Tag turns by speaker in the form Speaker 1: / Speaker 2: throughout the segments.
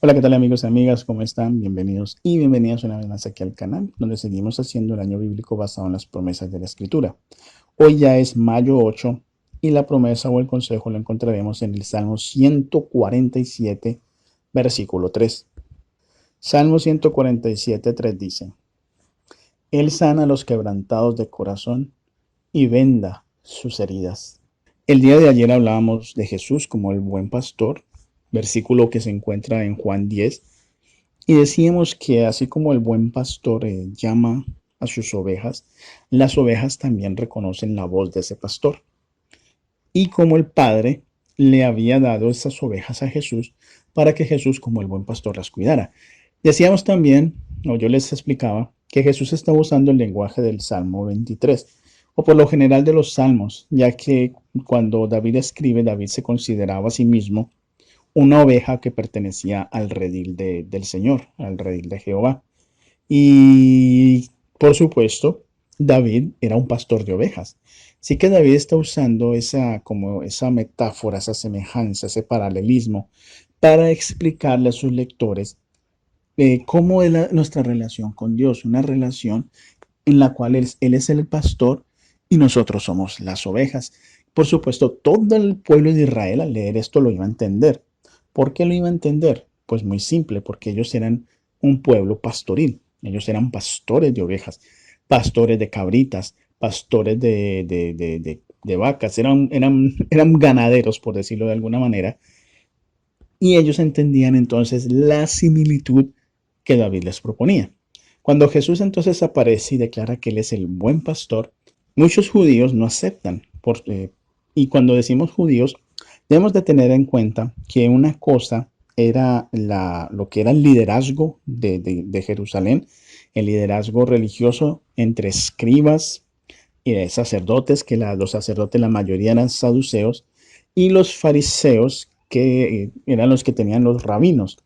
Speaker 1: Hola, ¿qué tal amigos y amigas? ¿Cómo están? Bienvenidos y bienvenidas una vez más aquí al canal, donde seguimos haciendo el año bíblico basado en las promesas de la Escritura. Hoy ya es mayo 8 y la promesa o el consejo lo encontraremos en el Salmo 147, versículo 3. Salmo 147, 3 dice: Él sana a los quebrantados de corazón y venda sus heridas. El día de ayer hablábamos de Jesús como el buen pastor, versículo que se encuentra en Juan 10. Y decíamos que así como el buen pastor llama a sus ovejas, las ovejas también reconocen la voz de ese pastor. Y como el Padre le había dado esas ovejas a Jesús para que Jesús como el buen pastor las cuidara. Decíamos también, o yo les explicaba, que Jesús estaba usando el lenguaje del Salmo 23, o por lo general de los salmos, ya que cuando David escribe, David se consideraba a sí mismo una oveja que pertenecía al redil del Señor, al redil de Jehová. Y por supuesto, David era un pastor de ovejas. Así que David está usando como esa metáfora, esa semejanza, ese paralelismo para explicarle a sus lectores cómo es nuestra relación con Dios, una relación en la cual él es el pastor y nosotros somos las ovejas. Por supuesto, todo el pueblo de Israel al leer esto lo iba a entender. ¿Por qué lo iba a entender? Pues muy simple, porque ellos eran un pueblo pastoril. Ellos eran pastores de ovejas, pastores de cabritas, pastores de vacas, eran ganaderos, por decirlo de alguna manera, y ellos entendían entonces la similitud que David les proponía. Cuando Jesús entonces aparece y declara que Él es el buen pastor, muchos judíos no aceptan. Y cuando decimos judíos, debemos de tener en cuenta que una cosa era lo que era el liderazgo de Jerusalén, el liderazgo religioso entre escribas y sacerdotes, que los sacerdotes la mayoría eran saduceos, y los fariseos, que eran los que tenían los rabinos.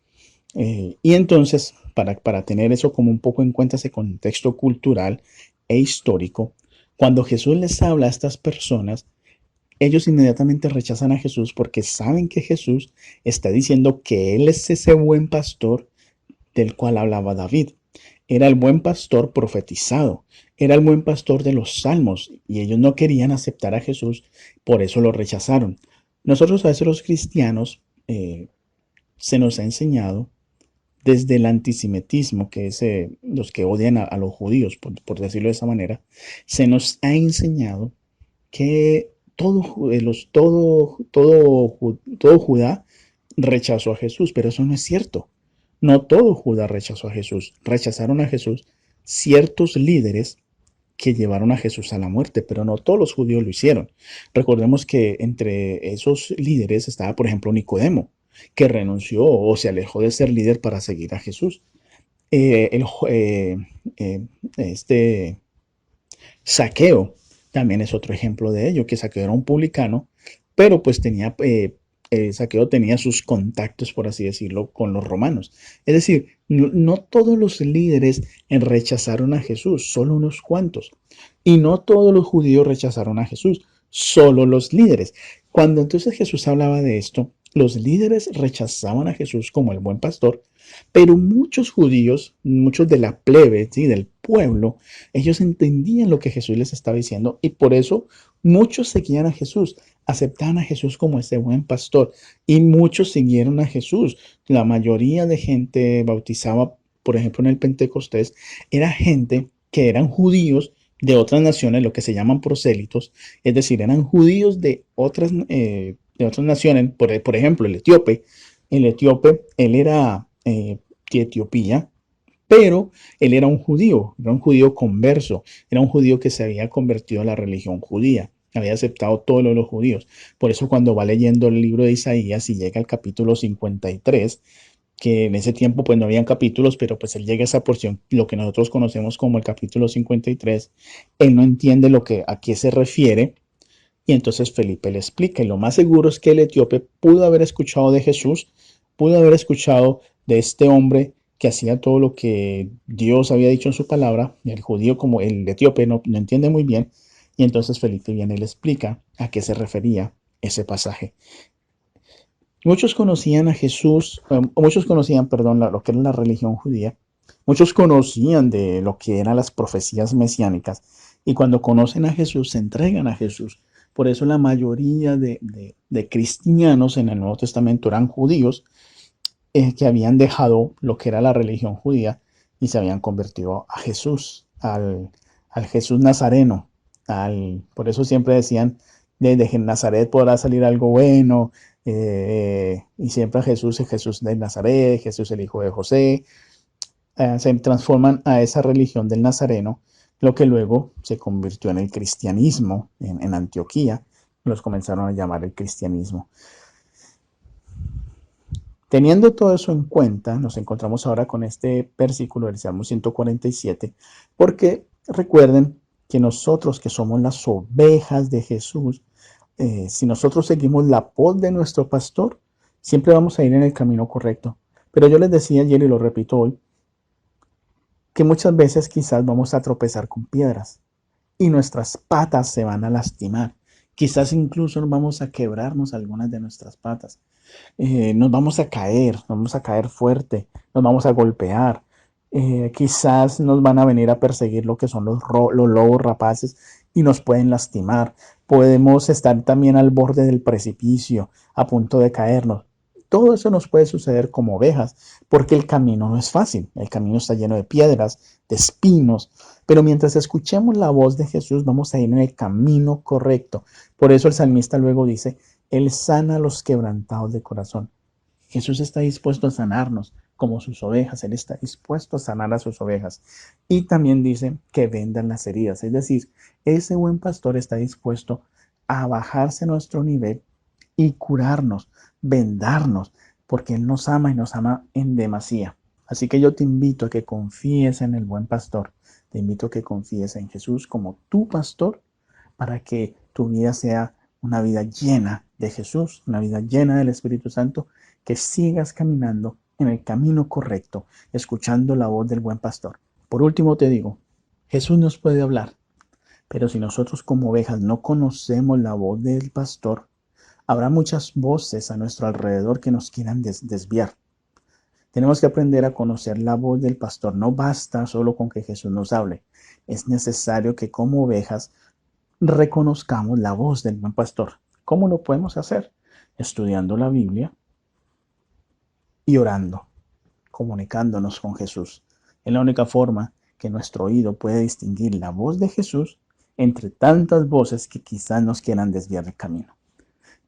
Speaker 1: Y entonces, para tener eso como un poco en cuenta, ese contexto cultural e histórico, cuando Jesús les habla a estas personas, ellos inmediatamente rechazan a Jesús porque saben que Jesús está diciendo que Él es ese buen pastor del cual hablaba David. Era el buen pastor profetizado, era el buen pastor de los salmos y ellos no querían aceptar a Jesús, por eso lo rechazaron. Nosotros a veces los cristianos se nos ha enseñado desde el antisemitismo, que es los que odian a los judíos, por decirlo de esa manera, se nos ha enseñado que todo Judá rechazó a Jesús, pero eso no es cierto. No todo Judá rechazó a Jesús. Rechazaron a Jesús ciertos líderes que llevaron a Jesús a la muerte, pero no todos los judíos lo hicieron. Recordemos que entre esos líderes estaba, por ejemplo, Nicodemo, que renunció o se alejó de ser líder para seguir a Jesús. Eh, el, eh, eh, este Saqueo también es otro ejemplo de ello, que Saqueo era un publicano, pero pues Saqueo tenía sus contactos, por así decirlo, con los romanos. Es decir, no todos los líderes rechazaron a Jesús, solo unos cuantos. Y no todos los judíos rechazaron a Jesús, solo los líderes. Cuando entonces Jesús hablaba de esto, los líderes rechazaban a Jesús como el buen pastor, pero muchos judíos, muchos de la plebe, ¿sí? Del pueblo, ellos entendían lo que Jesús les estaba diciendo y por eso muchos seguían a Jesús, aceptaban a Jesús como ese buen pastor y muchos siguieron a Jesús. La mayoría de gente bautizada, por ejemplo, en el Pentecostés, era gente que eran judíos de otras naciones, lo que se llaman prosélitos, es decir, eran judíos de otras naciones, por ejemplo, el etíope, él era de Etiopía, pero él era un judío converso, era un judío que se había convertido a la religión judía, había aceptado todo lo de los judíos. Por eso cuando va leyendo el libro de Isaías y llega al capítulo 53, que en ese tiempo pues no habían capítulos, pero pues él llega a esa porción, lo que nosotros conocemos como el capítulo 53, él no entiende a qué se refiere y entonces Felipe le explica y lo más seguro es que el etíope pudo haber escuchado de Jesús, pudo haber escuchado de este hombre que hacía todo lo que Dios había dicho en su palabra, y el judío como el etíope no entiende muy bien, y entonces Felipe viene y le explica a qué se refería ese pasaje. Muchos conocían a Jesús, muchos conocían, perdón, lo que era la religión judía. Muchos conocían de lo que eran las profecías mesiánicas y cuando conocen a Jesús se entregan a Jesús. Por eso la mayoría de cristianos en el Nuevo Testamento eran judíos que habían dejado lo que era la religión judía y se habían convertido a Jesús, al Jesús Nazareno. Por eso siempre decían, desde Nazaret podrá salir algo bueno, y siempre a Jesús es Jesús de Nazaret, Jesús el hijo de José. Se transforman a esa religión del Nazareno, lo que luego se convirtió en el cristianismo en Antioquía. Los comenzaron a llamar el cristianismo. Teniendo todo eso en cuenta, nos encontramos ahora con este versículo del Salmo 147, porque recuerden que nosotros que somos las ovejas de Jesús, si nosotros seguimos la voz de nuestro pastor, siempre vamos a ir en el camino correcto. Pero yo les decía ayer y lo repito hoy, que muchas veces quizás vamos a tropezar con piedras y nuestras patas se van a lastimar. Quizás incluso nos vamos a quebrarnos algunas de nuestras patas. Nos vamos a caer fuerte, nos vamos a golpear. Quizás nos van a venir a perseguir lo que son los lobos rapaces y nos pueden lastimar. Podemos estar también al borde del precipicio, a punto de caernos. Todo eso nos puede suceder como ovejas, porque el camino no es fácil. El camino está lleno de piedras, de espinos, pero mientras escuchemos la voz de Jesús vamos a ir en el camino correcto. Por eso el salmista luego dice, Él sana a los quebrantados de corazón. Jesús está dispuesto a sanarnos como sus ovejas. Él está dispuesto a sanar a sus ovejas. Y también dice que vendan las heridas. Es decir, ese buen pastor está dispuesto a bajarse a nuestro nivel y curarnos, vendarnos, porque Él nos ama y nos ama en demasía. Así que yo te invito a que confíes en el buen pastor. Te invito a que confíes en Jesús como tu pastor para que tu vida sea una vida llena de Jesús, una vida llena del Espíritu Santo, que sigas caminando en el camino correcto, escuchando la voz del buen pastor. Por último te digo, Jesús nos puede hablar, pero si nosotros como ovejas no conocemos la voz del pastor, habrá muchas voces a nuestro alrededor que nos quieran desviar. Tenemos que aprender a conocer la voz del pastor. No basta solo con que Jesús nos hable. Es necesario que como ovejas reconozcamos la voz del buen pastor. ¿Cómo lo podemos hacer? Estudiando la Biblia y orando, comunicándonos con Jesús. Es la única forma que nuestro oído puede distinguir la voz de Jesús entre tantas voces que quizás nos quieran desviar del camino.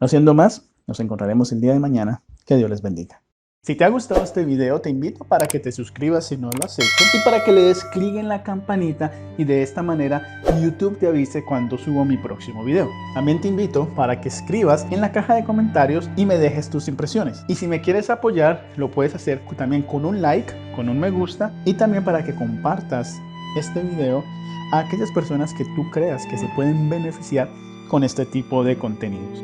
Speaker 1: No siendo más, nos encontraremos el día de mañana. Que Dios les bendiga. Si te ha gustado este video, te invito para que te suscribas si no lo has hecho y para que le des clic en la campanita y de esta manera YouTube te avise cuando subo mi próximo video. También te invito para que escribas en la caja de comentarios y me dejes tus impresiones. Y si me quieres apoyar, lo puedes hacer también con un like, con un me gusta y también para que compartas este video a aquellas personas que tú creas que se pueden beneficiar con este tipo de contenidos.